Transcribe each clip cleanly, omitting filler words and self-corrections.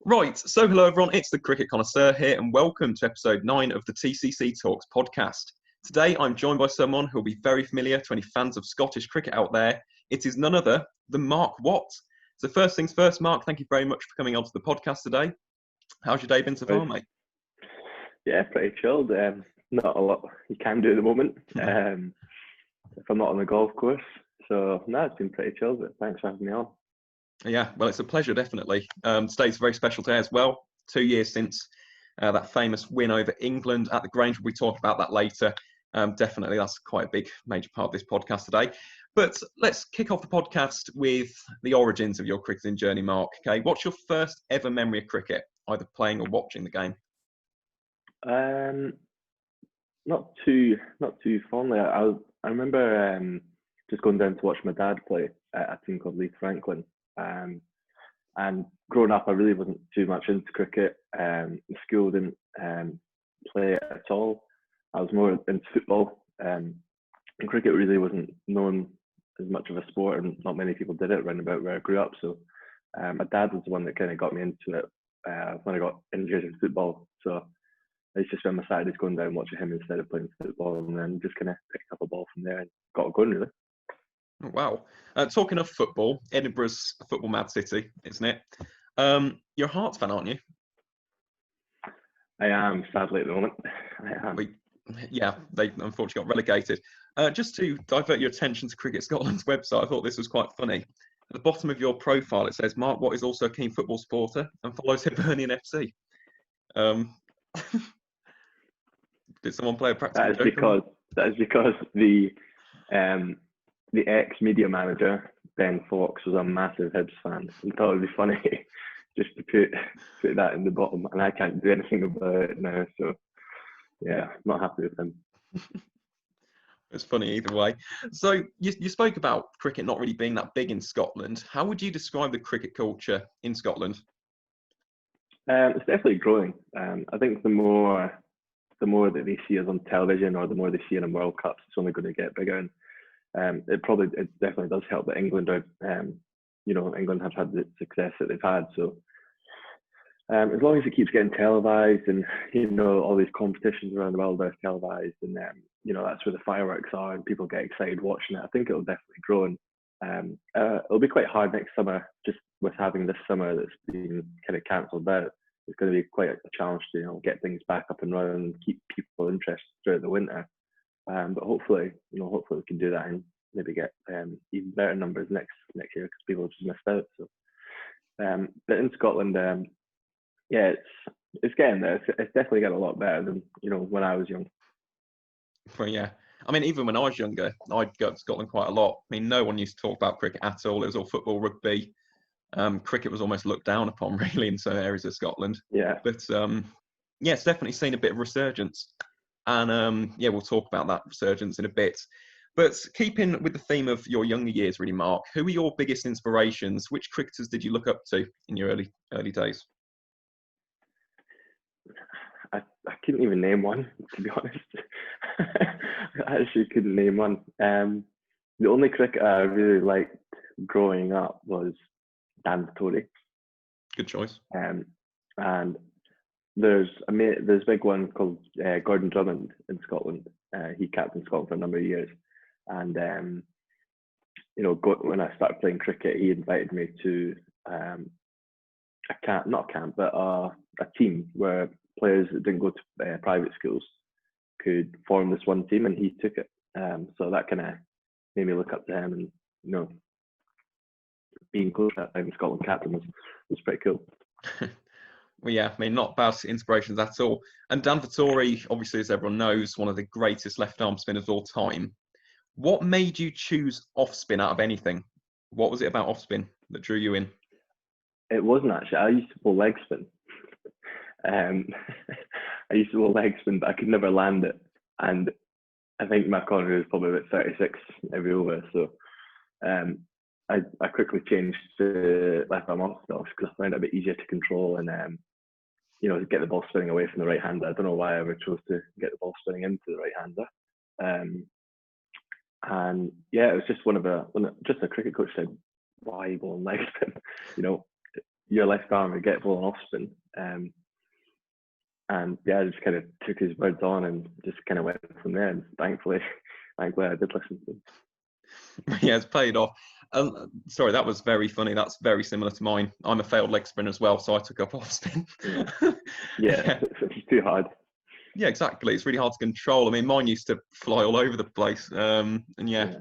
Right, so hello everyone, it's the Cricket Connoisseur here and welcome to episode 9 of the TCC Talks podcast. Today I'm joined by someone who will be very familiar to any fans of Scottish cricket out there. It is none other than Mark Watt. So first things first, Mark, thank you very much for coming onto the podcast today. How's your day been so far, mate? Yeah, pretty chilled. Not a lot you can do at the moment if I'm not on the golf course. So, no, it's been pretty chilled, but thanks for having me on. Yeah, well, it's a pleasure, definitely. Today's a very special day as well. 2 years since that famous win over England at the Grange. We'll be talking about that later. Definitely, that's quite a big, major part of this podcast today. But let's kick off the podcast with the origins of your cricketing journey, Mark. Okay, what's your first ever memory of cricket, either playing or watching the game? Not too fondly. I remember just going down to watch my dad play at a team called Leith Franklin. And growing up, I really wasn't too much into cricket. The school didn't play it at all. I was more into football. And cricket really wasn't known as much of a sport, and not many people did it around about where I grew up. So my dad was the one that kind of got me into it when I got injured in football. So I used to spend my Saturdays going down watching him instead of playing football, and then just kind of picked up a ball from there and got it going, really. Wow. Talking of football, Edinburgh's a football mad city, isn't it? You're a Hearts fan, aren't you? I am, sadly, at the moment. I am. Yeah, they unfortunately got relegated. Just to divert your attention to Cricket Scotland's website, I thought this was quite funny. At the bottom of your profile, it says, Mark Watt is also a keen football supporter and follows Hibernian FC. Did someone play a practical joke? That is because the ex-media manager, Ben Fox, was a massive Hibs fan. He thought it would be funny just to put that in the bottom, and I can't do anything about it now. So, yeah, not happy with him. It's funny either way. So you spoke about cricket not really being that big in Scotland. How would you describe the cricket culture in Scotland? It's definitely growing. I think the more that they see us on television, or the more they see it in World Cups, it's only going to get bigger. And it definitely does help that England are, England have had the success that they've had. So as long as it keeps getting televised, and all these competitions around the world are televised, and that's where the fireworks are, and people get excited watching it, I think it'll definitely grow. And it'll be quite hard next summer, just with having this summer that's been kind of cancelled out. It's going to be quite a challenge to get things back up and running and keep people interested throughout the winter. But hopefully we can do that and maybe get even better numbers next year, because people have just missed out. So, but in Scotland, it's getting there. It's definitely getting a lot better than when I was young. Well, yeah. I mean, even when I was younger, I'd go to Scotland quite a lot. I mean, no one used to talk about cricket at all. It was all football, rugby. Cricket was almost looked down upon, really, in some areas of Scotland. Yeah. But it's definitely seen a bit of resurgence. And we'll talk about that resurgence in a bit. But keeping with the theme of your younger years, really, Mark, who were your biggest inspirations? Which cricketers did you look up to in your early days? I couldn't even name one, to be honest. I actually couldn't name one. The only cricketer I really liked growing up was Dan Vittori. Good choice. And there's a big one called Gordon Drummond in Scotland. He captained Scotland for a number of years, and when I started playing cricket, he invited me to a team where players that didn't go to private schools could form this one team, and he took it. So that kind of made me look up to him, and being close to that time, Scotland captain was pretty cool. Well, yeah, I mean, not bad inspirations at all. And Dan Vittori, obviously, as everyone knows, one of the greatest left-arm spinners of all time. What made you choose off-spin out of anything? What was it about off-spin that drew you in? It wasn't actually. I used to bowl leg spin. I used to bowl leg spin, but I could never land it. And I think my corner was probably about 36 every over. So I quickly changed to left arm off because I found it a bit easier to control and to get the ball spinning away from the right hander. I don't know why I ever chose to get the ball spinning into the right hander. And yeah, it was just just a cricket coach said, "Why are you bowling leg spin?" your left arm would get ball and off spin. And yeah, I just kind of took his words on and just kind of went from there. And thankfully I did listen to him. Yeah, it's paid off. Sorry, that was very funny. That's very similar to mine. I'm a failed leg spinner as well, so I took up off spin. Yeah, it's too hard. Yeah, exactly. It's really hard to control. I mean, mine used to fly all over the place. And yeah,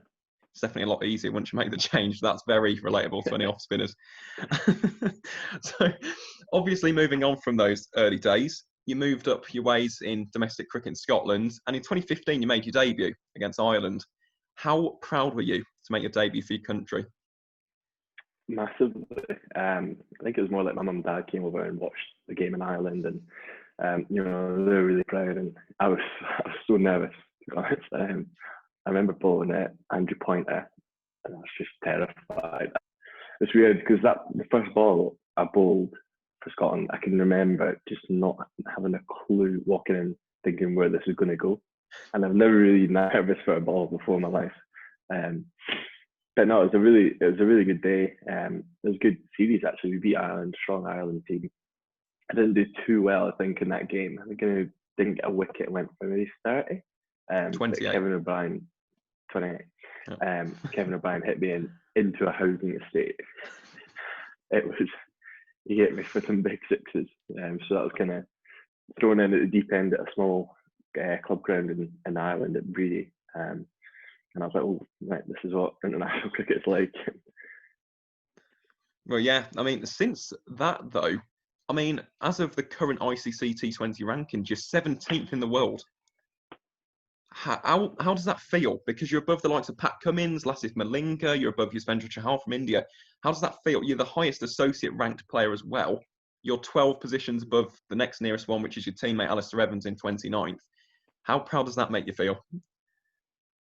it's definitely a lot easier once you make the change. That's very relatable to any off spinners. So, obviously, moving on from those early days, you moved up your ways in domestic cricket in Scotland, and in 2015 you made your debut against Ireland. How proud were you to make your debut for your country? Massively. I think it was more like my mum and dad came over and watched the game in Ireland, and they were really proud, and I was so nervous, to be honest. I remember bowling at Andrew Pointer, and I was just terrified. It's weird because the first ball I bowled for Scotland, I can remember just not having a clue walking in, thinking where this is going to go, and I've never really nervous for a ball before in my life. But no, it was a really good day. It was a good series actually. We beat Ireland, strong Ireland team. I didn't do too well, I think, in that game. I think I didn't get a wicket. Went for maybe 30. 28. Kevin O'Brien, 28. Oh. Kevin O'Brien hit me into a housing estate. It was, he hit me for some big sixes. So that was kind of thrown in at the deep end at a small club ground in Ireland at Bredy. And I was like, oh, right, this is what international cricket's like. Well, yeah. I mean, since that, though, I mean, as of the current ICC T20 rankings, you're 17th in the world. How does that feel? Because you're above the likes of Pat Cummins, Lasith Malinga, you're above Yuzvendra Chahal from India. How does that feel? You're the highest associate ranked player as well. You're 12 positions above the next nearest one, which is your teammate Alistair Evans in 29th. How proud does that make you feel?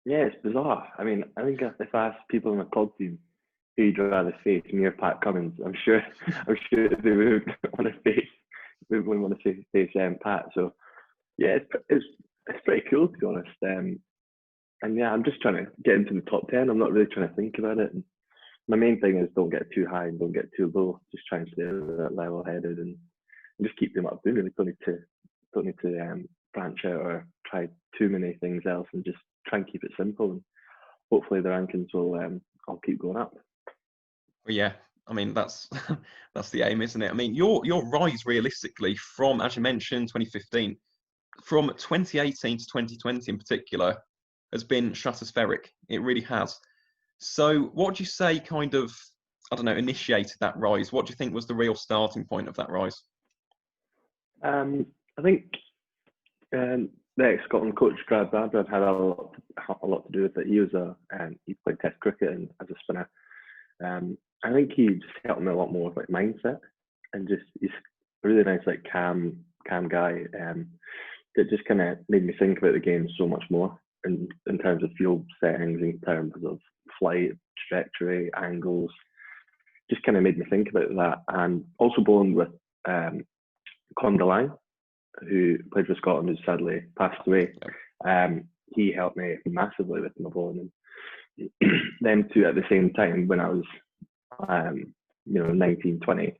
Yeah, it's bizarre. I mean, I think if I asked people in the club team who you'd rather face, me or Pat Cummins, I'm sure they would want to face Pat. So yeah, it's pretty cool, to be honest. And yeah, I'm just trying to get into the top 10. I'm not really trying to think about it. And my main thing is don't get too high and don't get too low. Just try and stay level-headed and just keep them up. Really don't need to branch out or try too many things else, and just try and keep it simple. And hopefully the rankings will I'll keep going up. Well, yeah. I mean, that's the aim, isn't it? I mean, your rise realistically from, as you mentioned, 2015, from 2018 to 2020 in particular, has been stratospheric. It really has. So what do you say kind of, I don't know, initiated that rise? What do you think was the real starting point of that rise? I think the ex-Scotland coach, Brad Bradford, had a lot to do with it. He played Test cricket and as a spinner. I think he just helped me a lot more with like mindset, and just he's a really nice, like calm guy. That just kind of made me think about the game so much more in terms of field settings, in terms of flight, trajectory, angles. Just kind of made me think about that. And also bowling with Con Deline, who played for Scotland, who sadly passed away. He helped me massively with my bowling. And them two at the same time, when I was 19, 20,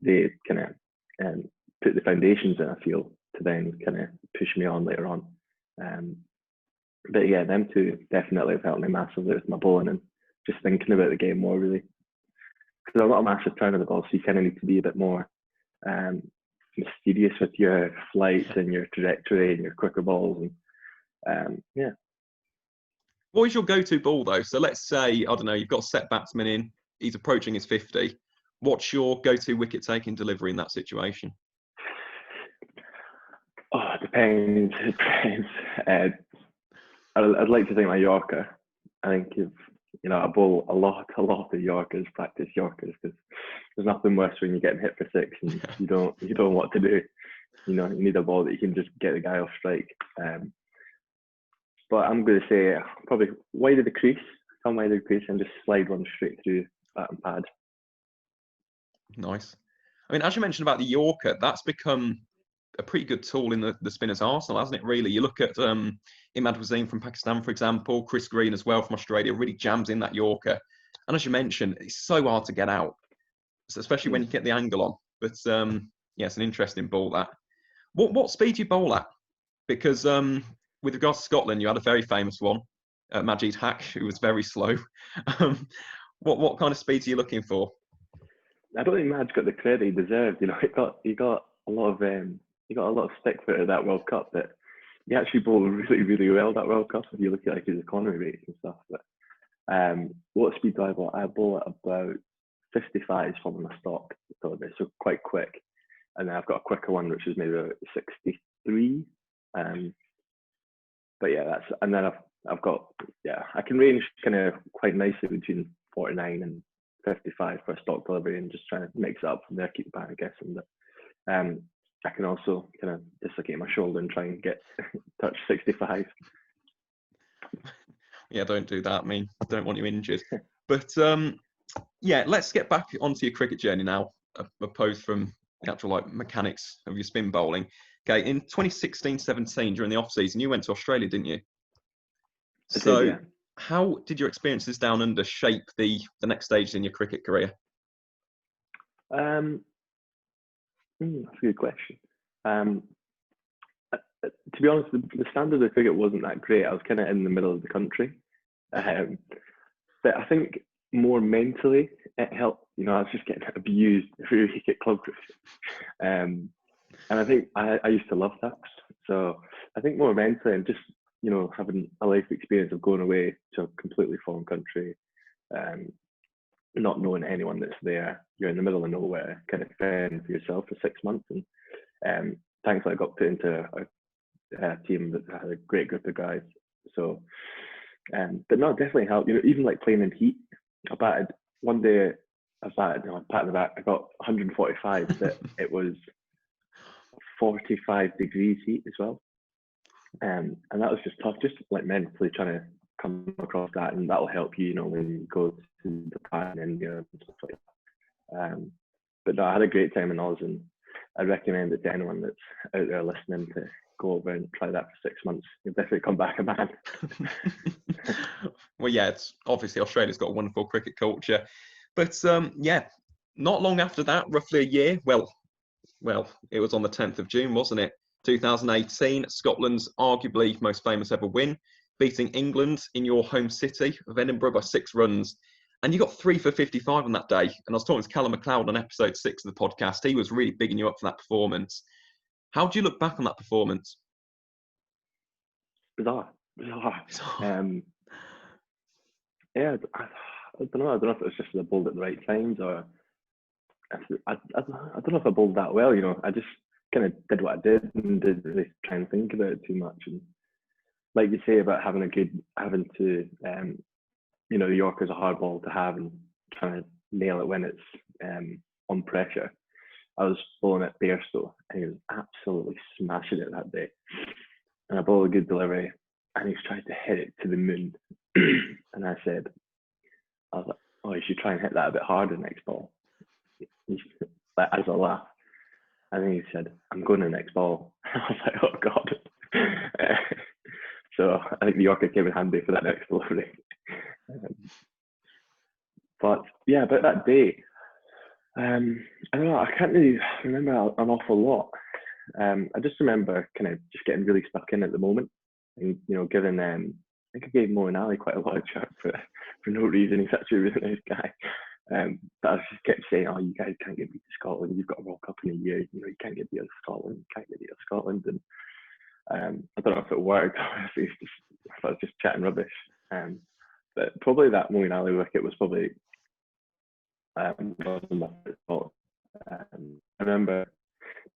they kind of put the foundations in, I feel, to then kind of push me on later on. But yeah, them two definitely have helped me massively with my bowling and just thinking about the game more, really. Because I'm not a massive fan of the ball, so you kind of need to be a bit more mysterious with your flights and your trajectory and your quicker balls. And yeah. What is your go-to ball, though? So let's say, I don't know, you've got a set batsman in, he's approaching his 50. What's your go-to wicket-taking delivery in that situation? Oh, it depends. I'd like to think my Yorker. I think I bowl a lot of Yorkers, practice Yorkers, because there's nothing worse when you're getting hit for six and you don't know what to do. You need a ball that you can just get the guy off strike. But I'm going to say probably wide of the crease, come wide of the crease, and just slide one straight through bat and pad. Nice. I mean, as you mentioned about the Yorker, that's become a pretty good tool in the spinner's arsenal, hasn't it, really? You look at Imad Wasim from Pakistan, for example, Chris Green as well from Australia, really jams in that Yorker. And as you mentioned, it's so hard to get out. especially when you get the angle on. But yeah, it's an interesting ball that. What speed do you bowl at? Because with regards to Scotland, you had a very famous one, Majid Haq, who was very slow. Um, what kind of speeds are you looking for? I don't think Madge got the credit he deserved. You know, he got a lot of stick for it at that World Cup. But he actually bowled really, really well that World Cup. If you look at like his economy rates and stuff. But what speed do I bowl? I bowl at about 55 from my stock, so quite quick. And then I've got a quicker one, which is maybe about 63. But yeah, and then I've got, yeah, I can range kind of quite nicely between 49 and 55 for a stock delivery, and just trying to mix it up from there, keep the band guessing. But I can also kind of dislocate my shoulder and try and get touch 65. Yeah, don't do that. I mean, I don't want you injured. But yeah, let's get back onto your cricket journey now, opposed from the actual like mechanics of your spin bowling. Okay, in 2016-17, during the off season, you went to Australia, didn't you? So, yeah. how did your experiences down under shape the next stages in your cricket career? That's a good question. To be honest, the standard of cricket wasn't that great. I was kind of in the middle of the country, but I think more mentally it helped. You know, I was just getting abused every week at club cricket, and I think I used to love that. So I think more mentally and just, you know, having a life experience of going away to a completely foreign country, not knowing anyone that's there, you're in the middle of nowhere, kind of fend for yourself for 6 months. And thankfully I got put into a team that had a great group of guys. So, but no, it definitely helped. You know, even like playing in heat, I batted one day. I batted, you know, pat in the back. I got 145, but it was 45 degrees heat as well. And that was just tough, just like mentally trying to come across that, and that'll help you, you know, when you go to Japan and India and stuff like that. But no, I had a great time in Oz, and I recommend it to anyone that's out there listening to go over and try that for 6 months. You'll definitely come back a man. Well, yeah, it's obviously Australia's got a wonderful cricket culture, but yeah, not long after that, roughly a year. Well, it was on the 10th of June, wasn't it? 2018, Scotland's arguably most famous ever win, beating England in your home city of Edinburgh by 6 runs. And you got 3 for 55 on that day. And I was talking to Callum McLeod on episode 6 of the podcast. He was really bigging you up for that performance. How do you look back on that performance? Bizarre. Yeah, I don't know. I don't know if it was just I bowled at the right times, or I don't know if I bowled that well. You know, I just kind of did what I did and didn't really try and think about it too much. And like you say about having to, you know, the Yorker's a hard ball to have, and trying to nail it when it's on pressure. I was bowling at Bairstow, and he was absolutely smashing it that day. And I bowled a good delivery, and he's tried to hit it to the moon. And I was like, oh, you should try and hit that a bit harder next ball. Like, as a laugh. And then he said, I'm going to the next ball. I was like, oh God. So I think the Yorker came in handy for that next delivery. But yeah, about that day, I don't know, I can't really remember an awful lot. I just remember kind of just getting really stuck in at the moment, and, you know, giving I think I gave Mo and Ali quite a lot of chat for no reason. He's actually a really nice guy. But I just kept saying, oh, you guys can't get beat to Scotland. You've got a World Cup in a year. You know, you can't get beat to Scotland. You can't get beat to Scotland. And I don't know if it worked. If I was just chatting rubbish. But probably that Mo and Ali wicket was probably my fault. I remember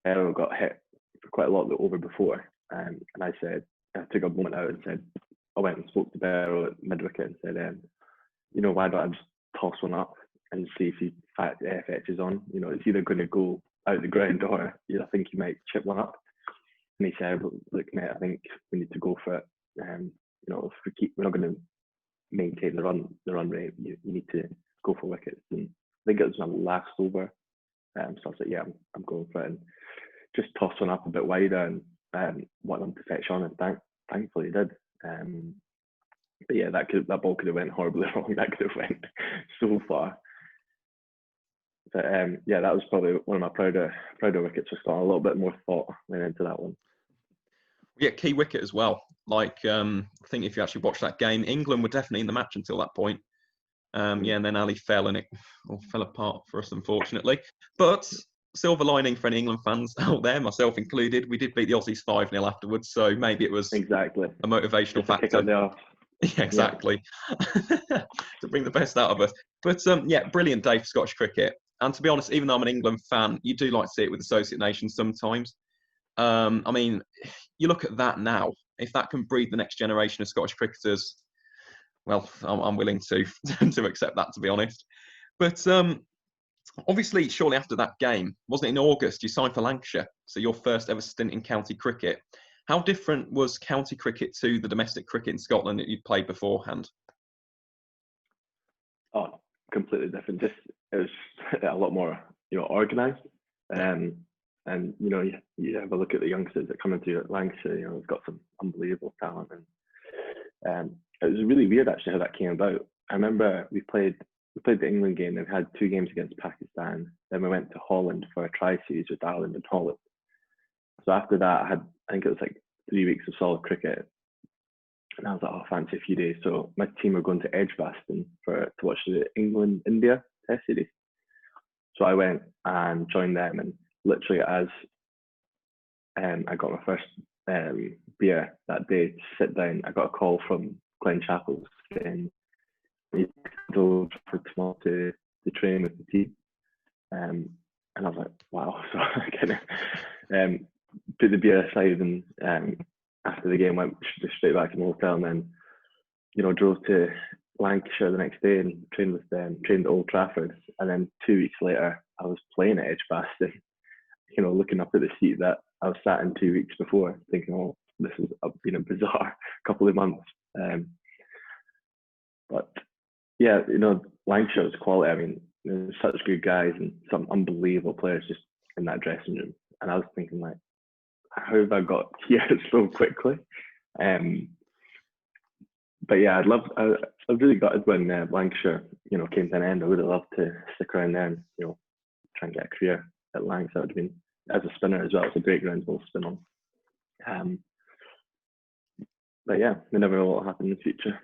Errol got hit for quite a lot the over before, and I took a moment out and said, I went and spoke to Beryl at mid wicket and said, you know, why don't I just toss one up and see if the FH is on? You know, it's either going to go out the ground, or I think you might chip one up. And he said, look, mate, I think we need to go for it. You know, if we're not going to maintain the run rate, you need to go for wickets. And I think it was my last over. So I was like, yeah, I'm going for it. And just tossed one up a bit wider and wanted them to fetch on, and thankfully he did. But yeah, that ball could have went horribly wrong. That could have went so far. But yeah, that was probably one of my prouder wickets for Scotland. A little bit more thought went into that one. Yeah, key wicket as well. Like, I think if you actually watch that game, England were definitely in the match until that point. Yeah, and then Ali fell and it all fell apart for us, unfortunately. But silver lining for any England fans out there, myself included, we did beat the Aussies 5-0 afterwards. So maybe it was Exactly a motivational factor. Kick up the arse. Yeah, exactly. Yeah. To bring the best out of us. But yeah, brilliant day for Scottish cricket. And to be honest, even though I'm an England fan, you do like to see it with associate nations sometimes. I mean, you look at that now. If that can breed the next generation of Scottish cricketers, well, I'm willing to to accept that, to be honest. But obviously, shortly after that game, wasn't it in August, you signed for Lancashire, so your first ever stint in county cricket. How different was county cricket to the domestic cricket in Scotland that you'd played beforehand? Oh, completely different. Just it was a lot more, organised. And you have a look at the youngsters that come into Lancashire. They've got some unbelievable talent, and it was really weird actually how that came about. I remember we played the England game and had 2 games against Pakistan. Then we went to Holland for a tri-series with Ireland and Holland. So after that, I think it was like 3 weeks of solid cricket, and I was like, oh, fancy a few days. So my team were going to Edgbaston to watch the England-India Test series. So I went and joined them, and literally as I got my first beer that day to sit down, I got a call from Glen Chappell saying he drove for tomorrow to train with the team. And I was like, wow. So I kind of put the beer aside, and after the game went straight back to the hotel, and then drove to Lancashire the next day and trained with them, trained at Old Trafford, and then 2 weeks later I was playing at Edgbaston. Looking up at the seat that I was sat in 2 weeks before, thinking, oh, this has been a bizarre couple of months. But yeah, Lancashire was quality. I mean, there's such good guys and some unbelievable players just in that dressing room. And I was thinking, like, how have I got here so quickly? But yeah, I really gutted when Lancashire, came to an end. I would have loved to stick around there and, try and get a career at Lancs. That would have been, as a spinner as well. It's a great ground to spin on. But yeah, we never know what will happen in the future.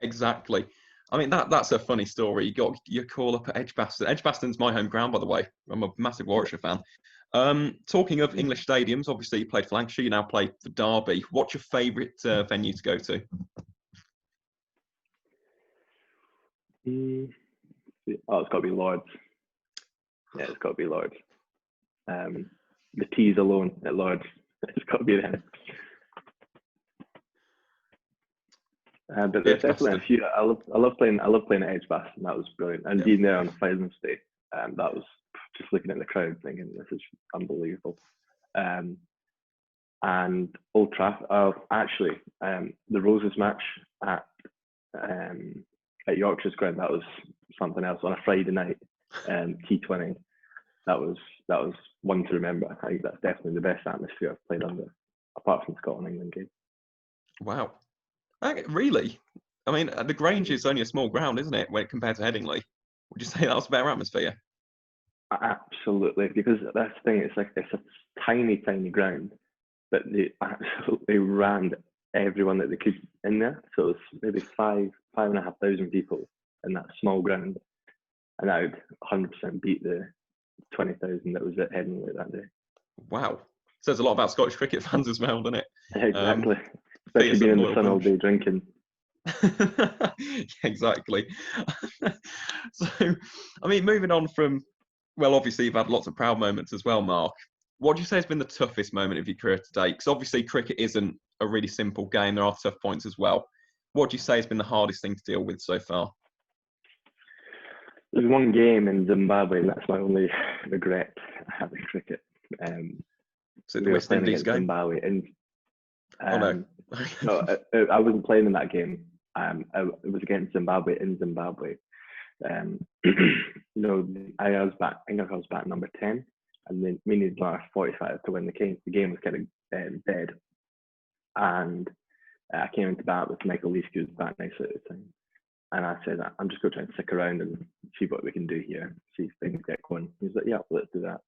Exactly. I mean, that's a funny story. You got your call up at Edgbaston. Edgbaston's my home ground, by the way. I'm a massive Warwickshire fan. Talking of English stadiums, obviously you played for Lancashire, you now play for Derby. What's your favourite venue to go to? Oh, it's got to be Lords. Yeah, it's got to be Lords. The teas alone at Lords, it's got to be there. But there's definitely a few. I love playing at Edgbaston. That was brilliant, and being there on the Finals Day, that was just looking at the crowd, thinking this is unbelievable. And Old Trafford, actually, the Roses match at Yorkshire's ground, that was something else on a Friday night. T20, that was one to remember. I think that's definitely the best atmosphere I've played under, apart from the Scotland-England game. Wow. Really? I mean, the Grange is only a small ground, isn't it, when compared to Headingley? Would you say that was a better atmosphere? Absolutely, because that's the thing. It's a tiny ground, but they absolutely rammed everyone that they could in there. So it's maybe 5,500 people in that small ground, and that would 100% beat the 20,000 that was at Headingley that day. Wow, says a lot about Scottish cricket fans as well, doesn't it? Exactly. Especially being in the sun all day drinking. Exactly. So, I mean, moving on from, well, obviously you've had lots of proud moments as well, Mark. What do you say has been the toughest moment of your career to date? Because obviously cricket isn't a really simple game. There are tough points as well. What do you say has been the hardest thing to deal with so far? There's one game in Zimbabwe, and that's my only regret I have in cricket. So the West Indies game? Zimbabwe, and oh no. No, I wasn't playing in that game. It was against Zimbabwe in Zimbabwe. I was back. I think I was back number 10, and then we needed last 45 to win the game. The game was kind of dead, and I came into bat with Michael Leask, who was batting nicely at the time. And I said, I'm just going to try and stick around and see what we can do here, see if things get going. He was like, yeah, let's do that.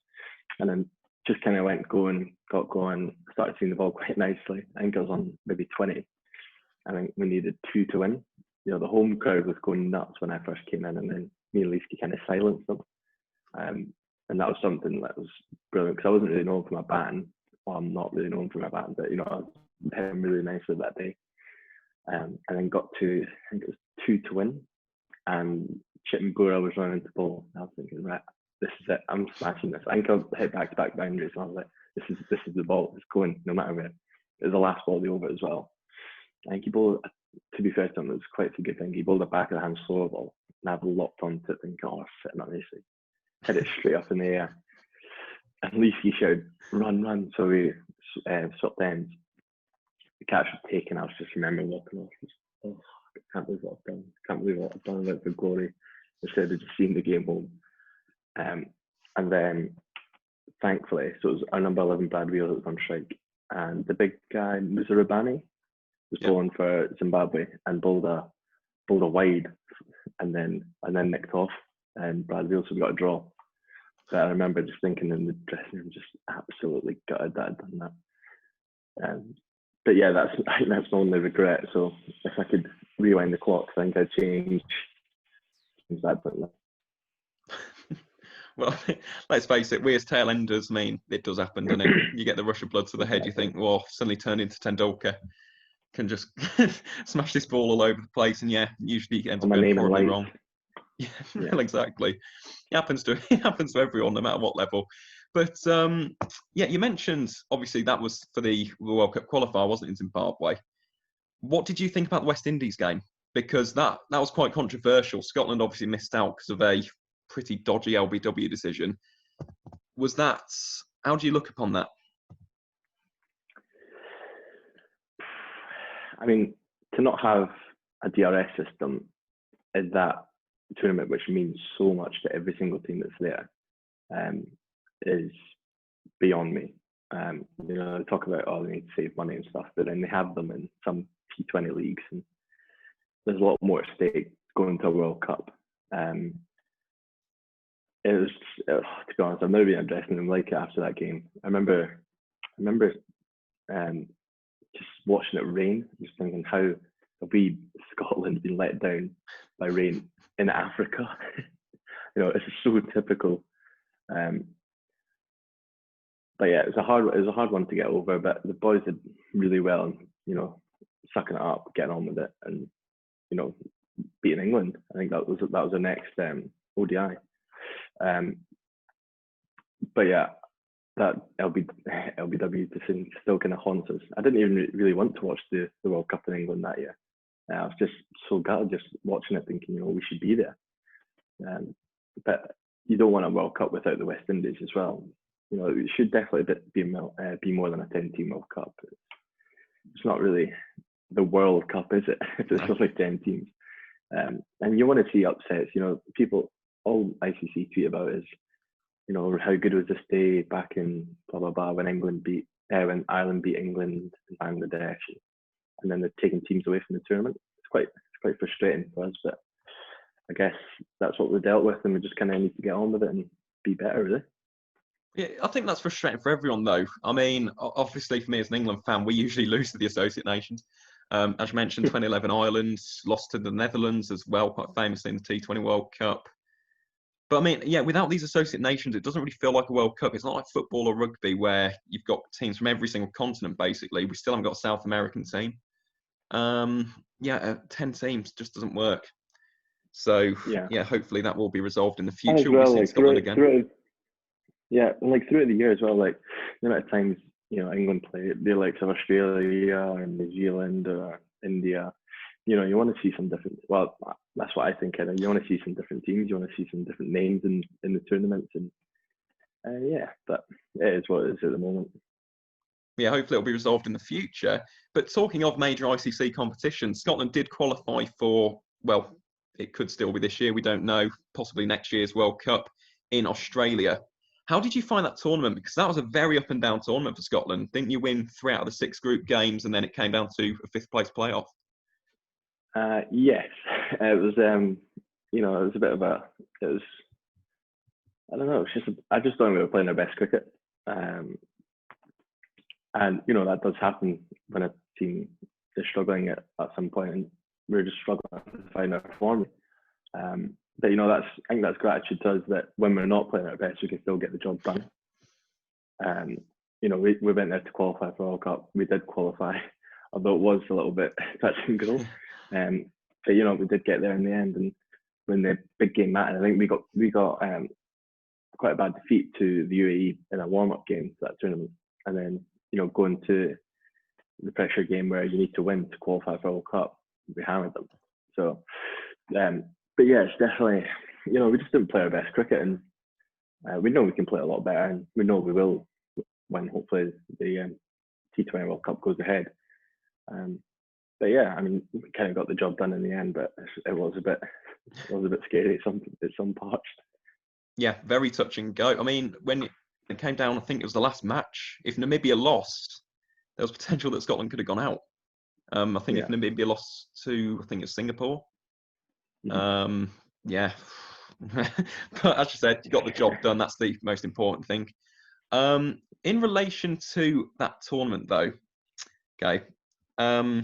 And then just kind of got going, started seeing the ball quite nicely. I think I was on maybe 20. I think we needed 2 to win. The home crowd was going nuts when I first came in, and then me and Leafy kind of silenced them. And that was something that was brilliant, because I wasn't really known for my batting. Well, I'm not really known for my batting, but, I was hitting really nicely that day. And then got to, I think it was 2 to win. And Chip and Bora was running into the ball. I was thinking, right, this is it. I'm smashing this. I think I'll hit back-to-back boundaries. And I was like, this is the ball. It's going no matter where. It was the last ball of the over as well. I think he bowled, to be fair to him, it was quite a good thing. He bowled a back of the hand slower ball, and I've locked onto it thinking, oh, sitting up nicely. Hit it straight up in the air. At least he shouted, run. So we swapped ends. The catch was taken. I was just remembering walking off. Oh, I can't believe what I've done. Can't believe what I've done about the glory. Instead of just seeing the game home. And then, thankfully, so it was our number 11 Brad Wheeler that was on strike. And the big guy, Muzarabani, was bowling for Zimbabwe and bowled a wide and then nicked off. And Brad Wheeler, so we got a draw. But I remember just thinking in the dressing room, just absolutely gutted that I'd done that. But yeah, that's my only regret. So if I could rewind the clock, I think I'd change that. But well, let's face it, we as tail enders, I mean, it does happen, doesn't it? You get the rush of blood to the head, you think, well, suddenly turned into Tendulkar, can just smash this ball all over the place, and yeah, usually ends up going horribly wrong. Yeah, well, exactly. It happens to everyone, no matter what level. But yeah, you mentioned obviously that was for the World Cup qualifier, wasn't it, in Zimbabwe? What did you think about the West Indies game? Because that was quite controversial. Scotland obviously missed out because of a pretty dodgy LBW decision. How do you look upon that? I mean, to not have a DRS system in that tournament, which means so much to every single team that's there, is beyond me. They talk about, they need to save money and stuff, but then they have them in some T20 leagues, and there's a lot more at stake going to a World Cup. It was, to be honest, I've never been in a dressing room like it after that game. I remember just watching it rain, just thinking, how have we, Scotland, been let down by rain in Africa? It's so typical. But yeah, it was a hard one to get over. But the boys did really well, sucking it up, getting on with it, and beating England. I think that was the next ODI. But yeah, that LBW decision still kind of haunts us. I didn't even really want to watch the World Cup in England that year. I was just so gutted just watching it, thinking, we should be there. But you don't want a World Cup without the West Indies as well. It should definitely be more than a 10-team World Cup. It's not really the World Cup, is it? It's only 10 teams. And you want to see upsets. People, all ICC tweet about is, how good was this day back in blah blah blah when when Ireland beat England and Bangladesh, and then they're taking teams away from the tournament. It's quite frustrating for us, but I guess that's what we're dealt with, and we just kind of need to get on with it and be better, really. Yeah, I think that's frustrating for everyone, though. I mean, obviously for me as an England fan, we usually lose to the Associate Nations. As you mentioned, 2011 Ireland lost to the Netherlands as well, quite famously in the T20 World Cup. But I mean, yeah, without these Associate Nations, it doesn't really feel like a World Cup. It's not like football or rugby where you've got teams from every single continent, basically. We still haven't got a South American team. 10 teams just doesn't work. So, yeah, hopefully that will be resolved in the future. We'll be seeing Scotland again. Throughout the year as well, at times, England play the likes of Australia or New Zealand or India. You want to see some different. Well, that's what I think. You want to see some different teams. You want to see some different names in the tournaments, and but it is what it is at the moment. Yeah, hopefully it'll be resolved in the future. But talking of major ICC competitions, Scotland did qualify for, well, it could still be this year, we don't know, possibly next year's World Cup in Australia. How did you find that tournament? Because that was a very up and down tournament for Scotland. Didn't you win 3 out of the 6 group games, and then it came down to a 5th place playoff? Yes, it was. You know, it was a bit of a. It was. I don't know. It's just. I just thought we were playing our best cricket, and you know that does happen when a team is struggling at some point, and we're just struggling to find our form. But you know, I think that's gratitude to us that when we're not playing our best, we can still get the job done. You know, we went there to qualify for World Cup. We did qualify, although it was a little bit touch and go. But you know, we did get there in the end, and when the big game mattered, I think we got quite a bad defeat to the UAE in a warm-up game for that tournament, and then you know going to the pressure game where you need to win to qualify for World Cup, we hammered them. So, but yeah, it's definitely, you know, we just didn't play our best cricket, and we know we can play a lot better, and we know we will when hopefully the T20 World Cup goes ahead. But yeah, I mean, we kind of got the job done in the end, but it was a bit scary at some parts. Yeah, very touch and go. I mean, when it came down, I think it was the last match. If Namibia lost, there was potential that Scotland could have gone out. I think if Namibia lost to, I think it's Singapore. Mm-hmm. Yeah. But as you said, you got the job done. That's the most important thing. In relation to that tournament, though, okay, what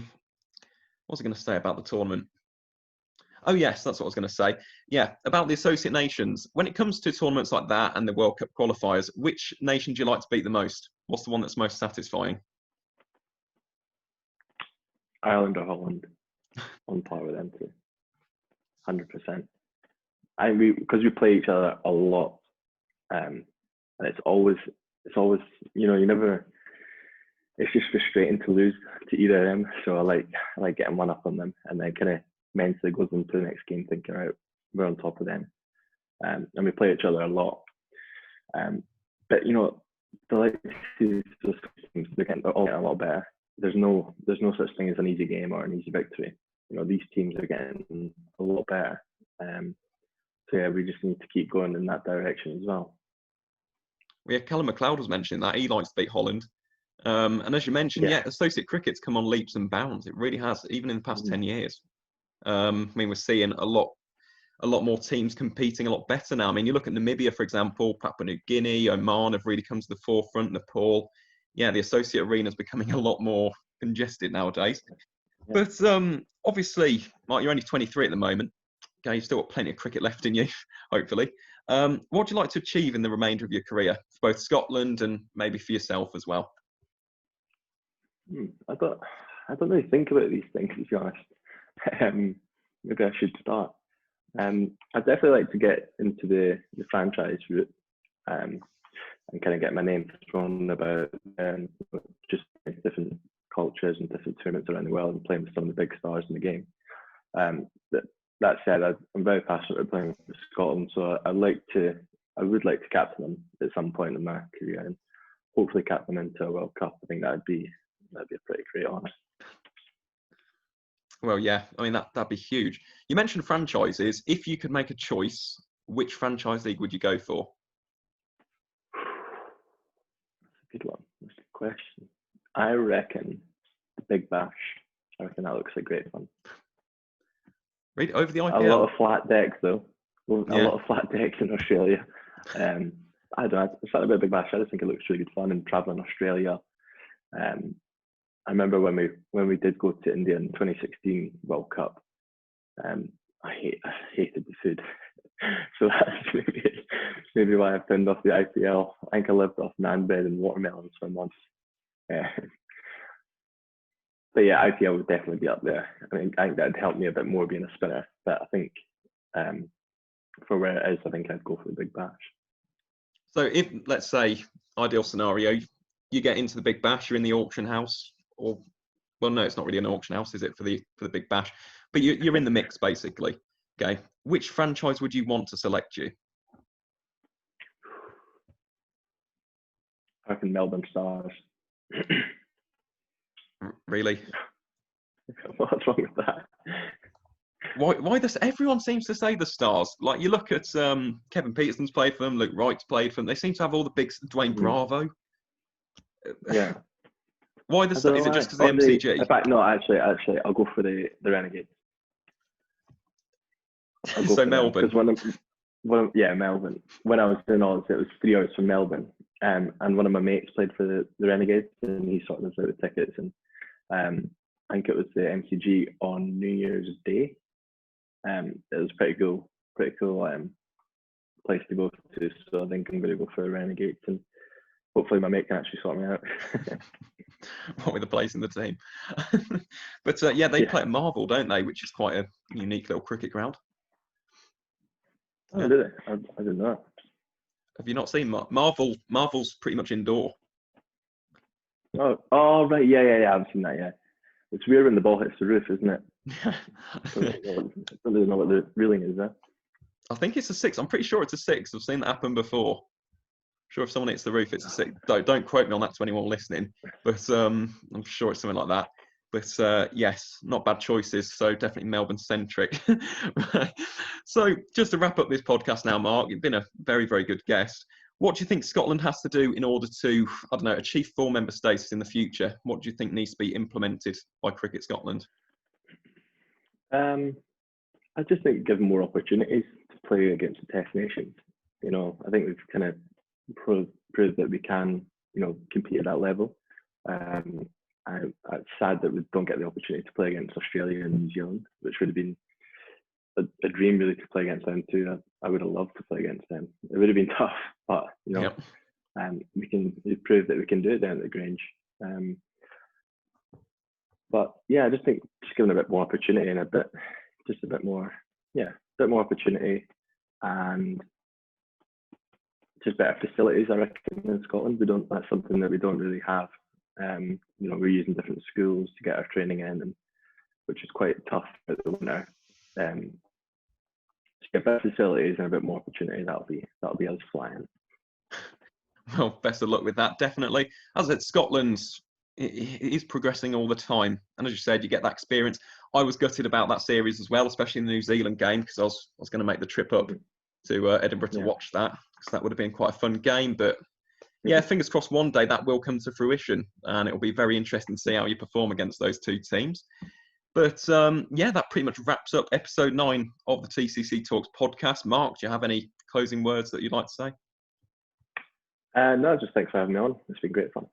was I going to say about the tournament? Oh, yes, that's what I was going to say. Yeah, about the Associate Nations. When it comes to tournaments like that and the World Cup qualifiers, which nation do you like to beat the most? What's the one that's most satisfying? Ireland or Holland, on par with them too. 100%. Because we play each other a lot, and it's always, you know, you never. It's just frustrating to lose to either of them. So I like getting one up on them, and then kind of mentally goes into the next game thinking, right, we're on top of them, and we play each other a lot. But you know, they're all getting a lot better. There's no such thing as an easy game or an easy victory. You know, these teams are getting a lot better. So yeah, we just need to keep going in that direction as well. Yeah, Callum McLeod was mentioning that he likes to beat Holland. And as you mentioned, associate cricket's come on leaps and bounds. It really has, even in the past 10 years. I mean, we're seeing a lot more teams competing a lot better now. I mean, you look at Namibia, for example, Papua New Guinea, Oman have really come to the forefront, Nepal. Yeah, the associate arena is becoming a lot more congested nowadays. Yeah. But obviously, Mark, you're only 23 at the moment. Okay, you've still got plenty of cricket left in you, hopefully. What would you like to achieve in the remainder of your career, for both Scotland and maybe for yourself as well? I don't really think about these things, to be honest. Maybe I should start. I'd definitely like to get into the franchise route and kind of get my name thrown about just different cultures and different tournaments around the world and playing with some of the big stars in the game. That said, I'm very passionate about playing for Scotland, so I would like to captain them at some point in my career and hopefully captain them into a World Cup. I think that'd be a pretty great honour. Well, yeah, I mean that'd be huge. You mentioned franchises. If you could make a choice, which franchise league would you go for? That's a good one. That's a good question. I reckon the Big Bash. I reckon that looks like great fun. Right, over the IPL. A lot of flat decks though. A lot of flat decks in Australia. I don't know. It's not a bit of Big Bash. I just think it looks really good fun and traveling Australia. I remember when we did go to India in 2016 World Cup. I hated the food, so that's maybe why I turned off the IPL. I think I lived off naan bread and watermelons for months. But yeah, IPL would definitely be up there. I think that'd help me a bit more being a spinner. But I think for where it is, I think I'd go for the Big Bash. So if, let's say, ideal scenario, you get into the Big Bash, you're in the auction house, or, well, no, it's not really an auction house, is it, for the Big Bash? But you're in the mix, basically. Okay. Which franchise would you want to select you? I reckon Melbourne Stars. Really? What's wrong with that? Why this? Everyone seems to say the Stars. Like, you look at Kevin Peterson's played for them, Luke Wright's played for them. They seem to have all the big Dwayne Bravo. Yeah. Why the Stars? Is it just because the MCG? In fact, no. Actually, I'll go for the Renegades. I'll go So for them Melbourne. because yeah, Melbourne. When I was doing all this, it was 3 hours from Melbourne, and one of my mates played for the Renegades, and he sorted us out the tickets, and I think it was the MCG on New Year's Day. It was pretty cool place to go to. So I think I'm going to go for the Renegades, and hopefully my mate can actually sort me out. What with the place in the team. But yeah, they play at Marvel, don't they? Which is quite a unique little cricket ground. Oh, did they? I didn't know. Have you not seen Marvel? Marvel's pretty much indoor. Oh, right. Yeah. I've seen that. Yeah, it's weird when the ball hits the roof, isn't it? I don't really know what the ruling is there. I think it's a 6. I'm pretty sure it's a 6. I've seen that happen before. Sure, if someone hits the roof, it's a 6. Don't quote me on that to anyone listening, but I'm sure it's something like that. But yes, not bad choices. So definitely Melbourne centric. Right. So just to wrap up this podcast now, Mark, you've been a very, very good guest. What do you think Scotland has to do in order to, I don't know, achieve full member status in the future? What do you think needs to be implemented by Cricket Scotland? I just think give more opportunities to play against the Test nations. I think we've kind of proved that we can, compete at that level. It's sad that we don't get the opportunity to play against Australia and New Zealand, which would have been a dream really to play against them too. I would have loved to play against them. It would have been tough, but we've proved that we can do it down at the Grange. But yeah, I just think just giving a bit more opportunity and a bit more opportunity, and just better facilities. I reckon in Scotland that's something that we don't really have. We're using different schools to get our training in, and which is quite tough at the winter. To get better facilities and a bit more opportunity, that'll be us flying. Well, best of luck with that, definitely. As I said, Scotland is progressing all the time, and as you said, you get that experience. I was gutted about that series as well, especially in the New Zealand game, because I was going to make the trip up to Edinburgh to watch that, because that would have been quite a fun game. But yeah, fingers crossed one day that will come to fruition, and it'll be very interesting to see how you perform against those two teams. But yeah, that pretty much wraps up episode 9 of the TCC Talks podcast. Mark, do you have any closing words that you'd like to say? No, just thanks for having me on. It's been great fun.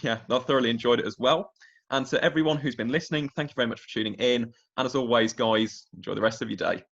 Yeah, I thoroughly enjoyed it as well. And to everyone who's been listening, thank you very much for tuning in. And as always, guys, enjoy the rest of your day.